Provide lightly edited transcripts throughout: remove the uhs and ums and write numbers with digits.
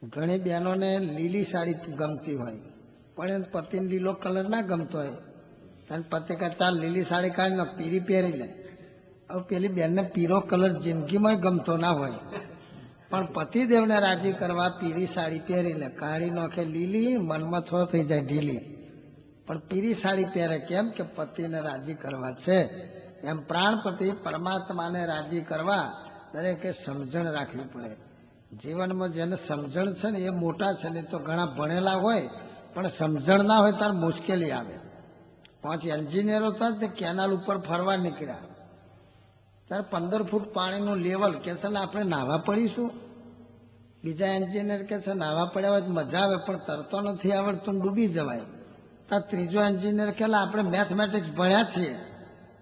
ઘણી બહેનોને લીલી સાડી ગમતી હોય, પણ એને પતિને લીલો કલર ના ગમતો હોય, અને પતિ કહે ચાલ લીલી સાડી કાઢી લો, પીરી પહેરી લે. હવે પેલી બેનને પીરો કલર જિંદગીમાં ગમતો ના હોય, પણ પતિદેવને રાજી કરવા પીરી સાડી પહેરી લે, કાઢી નાખે લીલી, મનમાં થો થઈ જાય ઢીલી, પણ પીરી સાડી પહેરે. કેમ કે પતિને રાજી કરવા છે. એમ પ્રાણપતિ પરમાત્માને રાજી કરવા દરેકે સમજણ રાખવી પડે. જીવનમાં જેને સમજણ છે ને એ મોટા છે, નહીં તો ઘણા ભણેલા હોય પણ સમજણ ના હોય ત્યારે મુશ્કેલી આવે. 5 એન્જિનિયરો હતા તે કેનાલ ઉપર ફરવા નીકળ્યા, ત્યારે 15 ફૂટ પાણીનું લેવલ કે છે આપણે નાહવા પડીશું. બીજા એન્જિનિયર કે છે નાહવા પડ્યા હોય મજા આવે, પણ તરતો નથી આવડતું, ડૂબી જવાય. ત્યારે ત્રીજો એન્જિનિયર કે આપણે મેથમેટિક્સ ભણ્યા છીએ,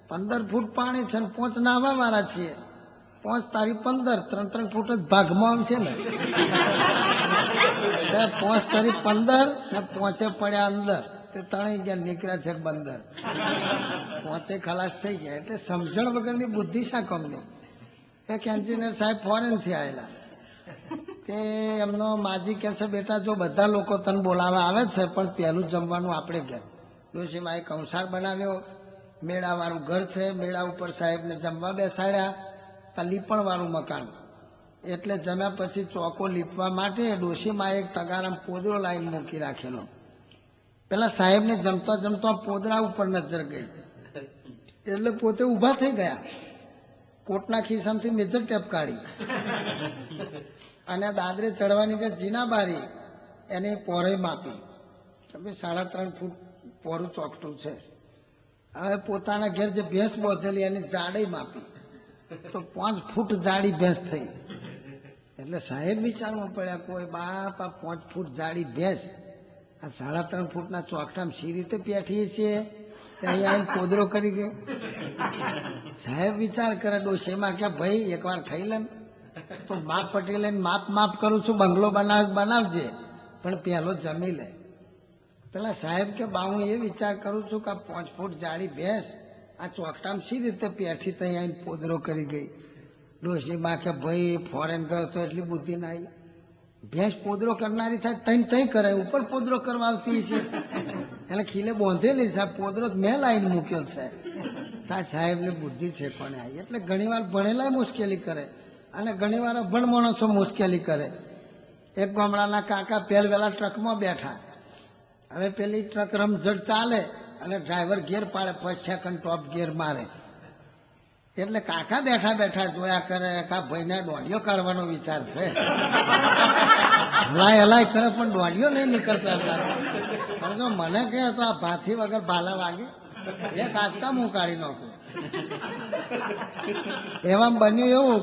15 ફૂટ પાણી છે ને 5 નાહવા વાળા છીએ, 5 તારી 15, 3 ફૂટ જ ભાગમાં આવશે ને. 5 તારી 15 ને 5 પડ્યા અંદર, તે તણાઈ ગયા, નીકળ્યા છે બંદર, 5 ખલાસ થઈ ગયા. એટલે સમજણ વગરની બુદ્ધિ શા કામની. એક એન્જિનિયર સાહેબ ફોરેન થી આવેલા, તે એમનો માજી કહે છે બેટા જો બધા લોકો તને બોલાવા આવે છે પણ પહેલું જમવાનું આપણે ઘેર. ડોશીમાએ કંસાર બનાવ્યો, મેળા વાળું ઘર છે, મેળા ઉપર સાહેબને જમવા બેસાડ્યા, લીપણ વાળું મકાન. એટલે જમ્યા પછી ચોકો લીપવા માટે ડોશીમાએ એક તગારામ પોદરો લાઈન મૂકી રાખેલો. પેલા સાહેબને જમતા જમતા પોદરા ઉપર નજર ગઈ, એટલે પોતે ઊભા થઈ ગયા, કોટના ખિસ્સામાંથી મેજર ટેપ કાઢી અને દાદરે ચડવાની જે જીના બારી એની પહોળાઈ માપી. 3.5 ફૂટ પહોળું ચોકટું છે. હવે પોતાના ઘેર જે ભેંસ બોધેલી એની જાડી માપી, તો 5 ફૂટ જાડી ભેંસ થઈ. એટલે સાહેબ વિચારમાં પડ્યા, કોઈ બાપ આ 5 ફૂટ જાડી ભેંસ આ 3.5 ફૂટના ચોકટામાં સી રીતે પેઠીએ છીએ, અહીંયા આવીને પોદરો કરી ગઈ. સાહેબ વિચાર કરે, ડોશીમાં કે ભાઈ એકવાર ખાઈ લે તો બાપ પટેલ માપ કરું છું, બંગલો બનાવજે પણ પહેલો જમી લે. પેલા સાહેબ કે બા હું એ વિચાર કરું છું કે આ 5 ફૂટ જાડી ભેંસ આ ચોકટામાં સી રીતે પેઠી ત્યાં આવીને પોદરો કરી ગઈ. ડોશીમાં કે ભાઈ ફોરેન ગયો તો એટલી બુદ્ધિ ના આવી, ભેંસ પોદરો કરનારી થાય તઈ કરે, ઉપર પોદરો કરવા આવતી છે. એને ખીલે બોંધેલી છે, પોદરો મેં લાઈને મૂક્યો છે. સાહેબની બુદ્ધિ છે પણ આવી. એટલે ઘણીવાર ભણેલા મુશ્કેલી કરે અને ઘણીવાર અભણ માણસો મુશ્કેલી કરે. એક ગામડાના કાકા પહેલવેલા ટ્રકમાં બેઠા, હવે પેલી ટ્રક રમઝટ ચાલે અને ડ્રાઈવર ગેર પાડે, 5 સેકન્ડ ટોપ ગેર મારે. એટલે કાકા બેઠા બેઠા જોયા કરે કે આ ભાઈને દોડીઓ કાઢવાનો વિચાર છે. હલાય કરે પણ દોડીઓ નહીં નીકળતા. પણ જો મને કહે તો આ ભાથી વગર ભાલા વાગે, એક આંચકા હું કાઢી નાખું. એમાં બન્યું એવું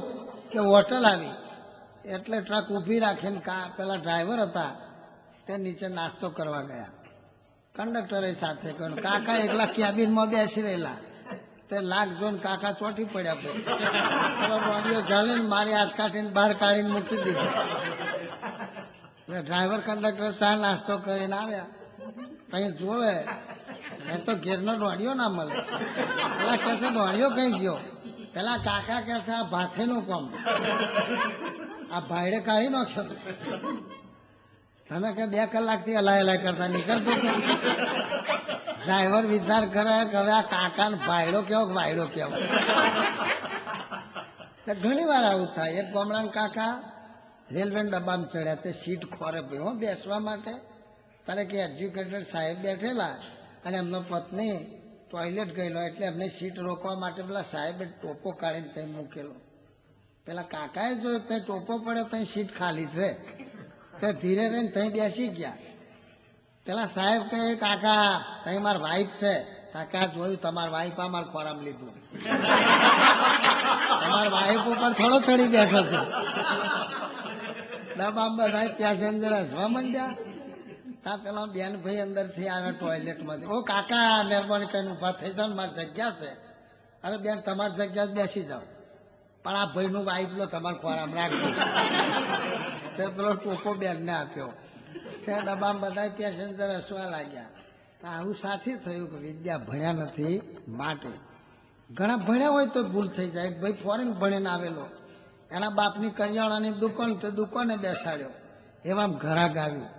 કે હોટલ આવી, એટલે ટ્રક ઊભી રાખીને પેલા ડ્રાઈવર હતા તે નીચે નાસ્તો કરવા ગયા. કંડક્ટરે સાથે કહ્યું, કાકા એકલા કેબિનમાં બેસી રહેલા, તે લાગ જોઈને કાકા ચોટી પડ્યા. પછી ઝાલીને મારી હાથ કાઢીને બહાર કાઢીને મૂકી દીધી. એટલે ડ્રાઈવર કંડક્ટર ચા નાસ્તો કરીને આવ્યા, કઈ જોવે એ તો ઘેરનો દોડ્યો ના મળે. પેલા કે છે દોડ્યો કઈ ગયો? પેલા કાકા કે છે આ ભાથેનું કામ, આ ભાઈડે કાઢી નાખ્યો. તમે કે 2 કલાકથી હલાય કરતા નીકળતો. ડ્રાઈવર વિચાર કરે કે હવે આ કાકાને ભાઈડો કેવો વાયડો કેવો. ઘણી વાર આવું થાય. એક ગામડાના કાકા રેલવે ડબ્બામાં ચડ્યા, તે સીટ ખોરે ભાઈ બેસવા માટે. ત્યારે કે એજ્યુકેટેડ સાહેબ બેઠેલા અને એમનો પત્ની ટોયલેટ ગયેલો, એટલે એમને સીટ રોકવા માટે પેલા સાહેબે ટોપો કાઢીને ત્યાં મૂકેલો. પેલા કાકાએ જોયું ત્યાં ટોપો પડ્યો, ત્યાં સીટ ખાલી છે, તે ધીરે રહીને ત્યાં બેસી ગયા. પેલા સાહેબ કહે કાકા ત્યાં મારી વાઈફ છે. કાકા જોયું તમારી વાઈફ અમારે ખોરામ લીધું, તમારી વાઈફ ઉપર થોડો ચડી બેઠો છે. ડબ્બા બધા ત્યાં અંદર હસવા માંડ્યા. ત્યાં પેલા બેન ભાઈ અંદર થી આવ્યા ટોયલેટ માંથી, ઓ કાકા મહેરબાની કરીને ઉભા થઈ જાવ, મારી જગ્યા છે. અરે બેન તમારી જગ્યા બેસી જાઓ, પણ આ ભાઈ નું વાઈફ લો તમારે ખોરામ રાખજો. તે પેલો ટોપો બેન ને આપ્યો. ત્યાં ડબ્બામાં બધા પેસેન્જર હસવા લાગ્યા. આવું સાથી થયું કે વિદ્યા ભણ્યા નથી માટે. ઘણા ભણ્યા હોય તો ભૂલ થઈ જાય. ભાઈ ફોરેન ભણીને આવેલો, એના બાપની કરિયાણાની દુકાન, તો દુકાને બેસાડ્યો, એવા ઘરાક આવ્યું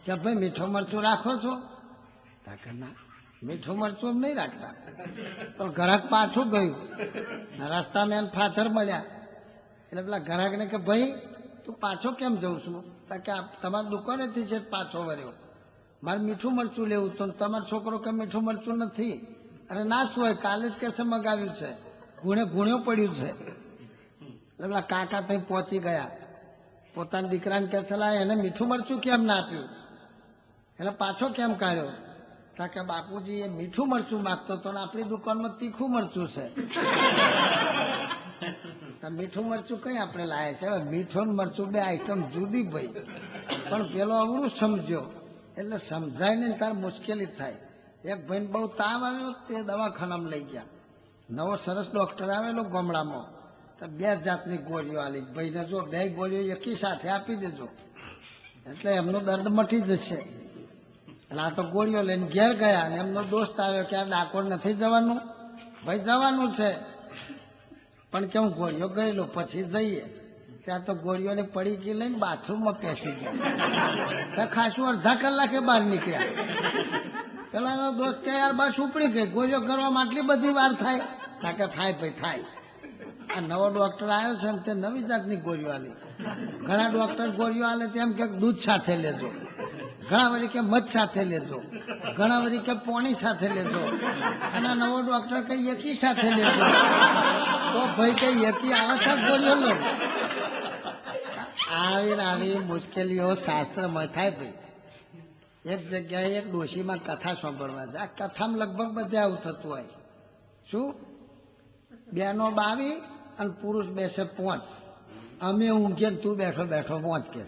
કે ભાઈ મીઠું મરચું રાખો છો? કે ના, મીઠું મરચું નહીં રાખતા. તો ઘરાક પાછું ગયું, રસ્તામાં એને ફાધર મળ્યા. એટલે પેલા ઘરાકને કે ભાઈ તું પાછો કેમ જઉં છું? કે તમારી દુકાનેથી છે પાછો વર્યો, મારે મીઠું મરચું લેવું તો તમારો છોકરો કે મીઠું મરચું નથી. અરે ના શું હોય, કાલે જ કેસે મગાવ્યું છે, ગુણ્યો પડ્યું છે. એટલે પેલા કાકા ત્યાં પહોંચી ગયા, પોતાના દીકરાને કે છે એને મીઠું મરચું કેમ ના આપ્યું, એટલે પાછો કેમ કાઢ્યો? કે બાપુજી એ મીઠું મરચું માગતો હતો ને આપણી દુકાનમાં તીખું મરચું છે. મીઠું મરચું કઈ આપણે લાયા છે? હવે મીઠું ને મરચું બે આઈટમ જુદી ભાઈ. પણ પેલો અવળું સમજ્યો, એટલે સમજાય ને તાર મુશ્કેલી થાય. એક ભાઈને બહુ તાવ આવ્યો, તે દવાખાનામાં લઈ ગયા. નવો સરસ ડોક્ટર આવેલો ગામડામાં, તો 2 જાતની ગોળીઓ આલી. ભાઈને જો 2 ગોળીઓ એકી સાથે આપી દેજો એટલે એમનું દર્દ મટી જશે. એટલે આ તો ગોળીઓ લઈને ઘેર ગયા, અને એમનો દોસ્ત આવ્યો કે આ ડાકોર નથી જવાનું? ભાઈ જવાનું છે, પણ કે હું ગોળીઓ ગયેલો પછી જઈએ. ત્યાં તો ગોળીઓની પડીકી લઈને બાથરૂમમાં પેસી ગયા. ખાસું અડધા કલાકે બહાર નીકળ્યા. પેલા એનો દોસ્ત કે યાર બસ ઉપડી ગઈ, ગોળીઓ કરવામાં આટલી બધી વાર થાય? કે થાય ભાઈ થાય. આ નવો ડોક્ટર આવ્યો છે ને તે નવી જાતની ગોળીઓ આલી. ઘણા ડોક્ટર ગોળીઓ આલે તેમ કે દૂધ સાથે લેજો, ઘણા વળી કે મધ સાથે લેજો, ઘણા વળી કે પોણી સાથે લેજો, અને નવો ડોક્ટર કઈ એકી સાથે લેજો. તો ભાઈ કઈ એકી આવે છે ગોળીઓ લો? આવી મુશ્કેલીઓ શાસ્ત્રમાં થાય ભાઈ. એક જગ્યાએ એક ડોશીમાં કથા સાંભળવા જાય. આ કથામાં લગભગ બધે આવું થતું હોય. શું? બેનો 22 અને પુરુષ બેસે 5. અમે ઊંઘીએ તું બેઠો બેઠો 5 કે.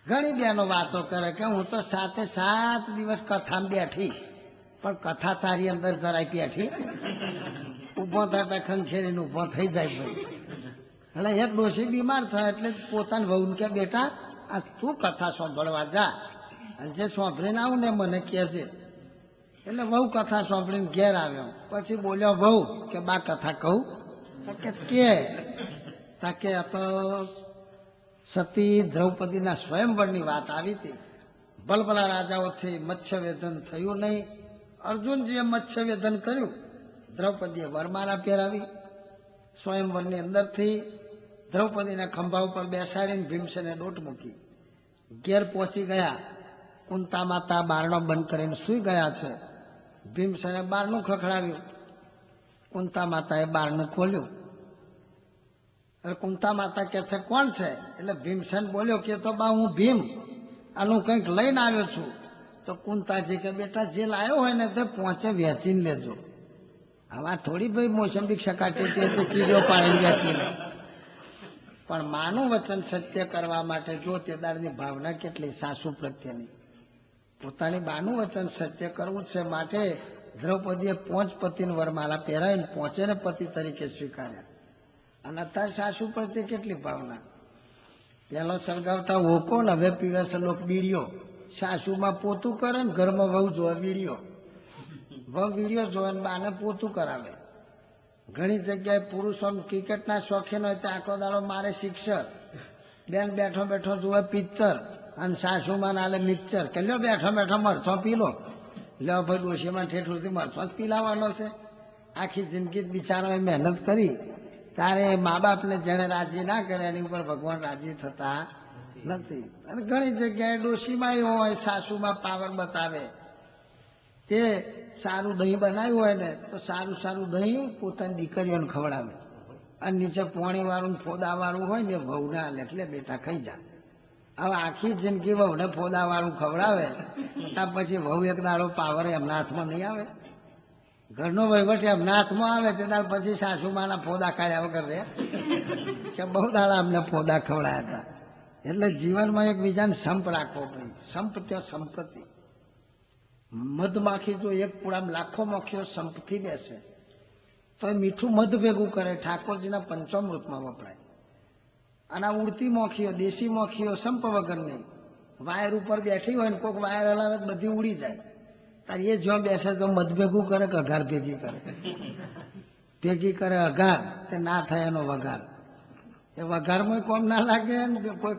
ઘણી બહેનો વાતો કરે કે હું તો 7 દિવસ કથામાં બેઠી, પણ કથા તારી અંદર જરાય બેઠી? ઉભો થતા ખંખેરીને ઉભો થઈ જાય ભાઈ. એટલે એક ડોશી બીમાર થાય એટલે પોતાની વહુને કે બેટા આ તું કથા સાંભળવા જા, અને જે સાંભળીને આવું ને મને કહેજે. એટલે વહુ કથા સાંભળીને ઘેર આવ્યો. પછી બોલ્યો વહુ કે બા કથા કહું? કે આ તો સતી દ્રૌપદીના સ્વયંવરની વાત આવી હતી. ભલભલા રાજાઓથી મત્સ્યવેદન થયું નહીં. અર્જુનજીએ મત્સ્યવેદન કર્યું, દ્રૌપદીએ વરમાળા પહેરાવી. સ્વયંવરની અંદરથી દ્રૌપદીના ખંભા ઉપર બેસાડીને ભીમસેને દોટ મૂકી. ઘેર પહોંચી ગયા, કુંતા માતા બારણો બંધ કરીને સૂઈ ગયા છે. ભીમસેને બારણું ખખડાવ્યું. કુંતા માતાએ બારણું ખોલ્યું. કુંતા માતા કે છે કોણ છે? એટલે ભીમસેન બોલ્યો કે તો બા હું ભીમ, આનું કંઈક લઈને આવ્યો છું. તો કુંતાજી કે બેટા જે લાવ્યો હોય ને તે પહોંચે વેચીને લેજો. આમાં થોડી ભાઈ મોસંબી શકાતી તે ચીજો પાડીને વેચી લે. પણ માનું વચન સત્ય કરવા માટે જો તેદારની ભાવના કેટલી સાસુ પ્રત્યેની. પોતાની બાનું વચન સત્ય કરવું છે માટે દ્રૌપદીએ 5 પતિને વરમાળા પહેરાવીને 5ને પતિ તરીકે સ્વીકાર્યા. અને અત્યારે સાસુ પ્રત્યે કેટલી ભાવના. પેલો સળગાવતા ઓકો ને હવે પીવે છે લોક બીડીઓ. સાસુમાં પોતું કરે ને ઘરમાં વહુ જોવે વીડિયો. વહુ વીડિયો જોવે ને બાને પોતું કરાવે. ઘણી જગ્યાએ પુરુષો ક્રિકેટના શોખીન હોય તો આખો દાડો મારે સિક્સર, બેન બેઠો બેઠો જોવે પિક્ચર, અને સાસુમાં નાલે મિક્સર. કે લ્યો બેઠો બેઠો મરચો પી લો. લ્યો ભાઈ ડોશીમાં ઠેઠુંથી મરચો જ પી લાવવાનો છે. આખી જિંદગી બિચારાએ મહેનત કરી, તારે મા બાપને જેને રાજી ના કરે એની ઉપર ભગવાન રાજી થતા નથી. અને ઘણી જગ્યાએ ડોશીમાં એવો હોય સાસુમાં પાવર બતાવે. તે સારું દહીં બનાવ્યું હોય ને તો સારું દહીં પોતાની દીકરીઓને ખવડાવે, અને નીચે પોણી વાળું ફોદા વાળું હોય ને વહુને આલે એટલે બેટા ખાઈ જા. હવે આખી જિંદગી વહુને ફોદા વાળું ખવડાવે, ત્યાર પછી વહુ એક દાડો પાવર એમના હાથમાં નહીં આવે. ઘરનો વહીવટ એમના હાથમાં આવે ત્યાર પછી સાસુમાના ફોદા કાઢ્યા વગર રે કે બહુ દાડા અમને ફોદા ખવડાયા હતા. એટલે જીવનમાં એકબીજાને સંપ રાખવો પડે. સંપ ત્યાં સંપત્તિ. મધમાખી જો એક પૂળામાં લાખો મખીઓ સંપથી બેસે તો એ મીઠું મધ ભેગું કરે, ઠાકોરજીના પંચામૃતમાં વપરાય. અને આ ઉડતી મોખીઓ, દેશી મોખીઓ સંપ વગર નહીં. વાયર ઉપર બેઠી હોય ને કોઈક વાયર હલાવે બધી ઉડી જાય. તારે એ જો બેસે તો મધ ભેગું કરે કે અઘાર ભેગી કરે? ભેગી કરે અઘાર, તે ના થાય એનો વઘાર. એ વઘારમાં કોમ ના લાગે ને કોઈ